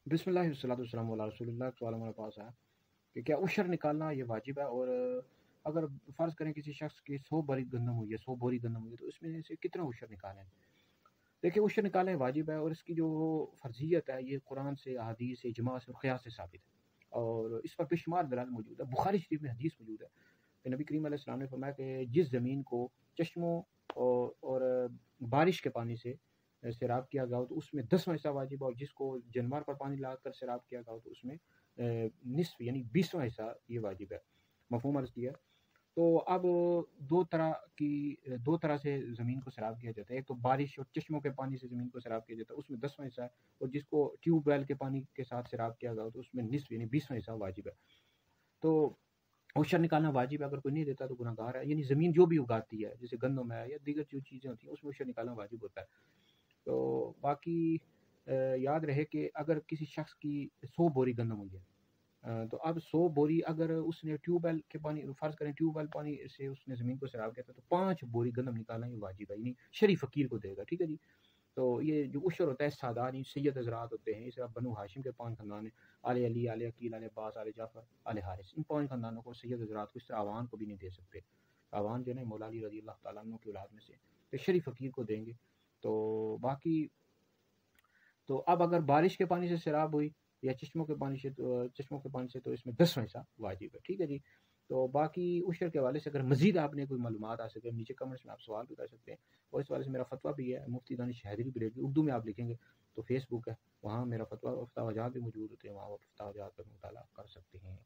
बिस्मिल्लाह वस्सलातु वस्सलामु अला रसूलिल्लाह। सवाल हमारे पास है कि क्या उशर निकालना ये वाजिब है, और अगर फ़र्ज़ करें किसी शख्स की 100 बोरी गंदम हुई है, 100 बोरी गंदम हुई है, तो इसमें से कितना उशर निकालें? देखिए, उशर निकालना वाजिब है, और इसकी जो फ़र्ज़ियत है ये कुरान से, अहादीस से, इजमा से और क़ियास से साबित है, और इस पर बेशुमार दलाइल मौजूद है। बुखारी शरीफ में हदीस मौजूद है कि नबी करीम अलैहि सलाम ने फरमाया कि जिस ज़मीन को चश्मों और बारिश के पानी से सैराब किया गया हो तो उसमें 10वां हिस्सा वाजिब है, और जिसको जनवर पर पानी लाकर सैराब किया गया हो तो उसमें निस्फ यानी 20वां हिस्सा ये वाजिब है। मफ़हूम अर्ज़ किया। तो अब दो तरह से ज़मीन को सैराब किया जाता है। एक तो बारिश और चश्मों के पानी से ज़मीन को सैराब किया जाता है, उसमें 10वां हिस्सा है, और जिसको ट्यूबवेल के पानी के साथ सैराब किया गया हो तो उसमें निस्फ यानी 20वां हिस्सा वाजिब है। तो औशर निकालना वाजिब है, अगर कोई नहीं देता तो गुनहगार है। यानी ज़मीन जो भी उगाती है, जैसे गंदम है या दीगर जो चीज़ें होती हैं, उसमें औशर निकालना वाजिब होता है। तो बाकी याद रहे कि अगर किसी शख्स की 100 बोरी गंदम हुई है, तो अब 100 बोरी अगर उसने ट्यूबवेल के पानी, फ़र्ज़ करें ट्यूबवेल पानी से उसने ज़मीन को सैराब किया था, तो 5 बोरी गंदम निकालना ये वाजिब है, यानी शरीफ फ़कीर को देगा। ठीक है जी। तो ये जो उशर होता है सादानी सैयद हज़रात होते हैं, इसे अब बनु हाशिम के 5 ख़ानदान हैं, आले अली, आले अकील, आले अब्बास, आले जाफ़र, आले हारिस, इन 5 ख़ानदानों को सैयद हज़रात को, इस तरह आवान को भी नहीं दे सकते। आवान जो है ना मौला अली रज़ी अल्लाह तआला अन्हु की औलाद में से, तो शरीफ फ़कीर को देंगे। तो बाकी तो अब अगर बारिश के पानी से सैराब हुई या चश्मों के पानी से, तो इसमें 10वां हिस्सा वाजिब है। ठीक है जी। तो बाकी उशर के हवाले से अगर मज़ीद आपने कोई मालूमात हासिल करें, नीचे कमेंट्स में आप सवाल भी कर सकते हैं, और इस हवाले से मेरा फतवा भी है, मुफ्ती दानिश हैदरी बरेलवी, उर्दू में आप लिखेंगे तो फेसबुक है, वहाँ मेरा फतवा भी मौजूद होते हैं, वहाँ आप फतवा पर मुताला कर सकते हैं।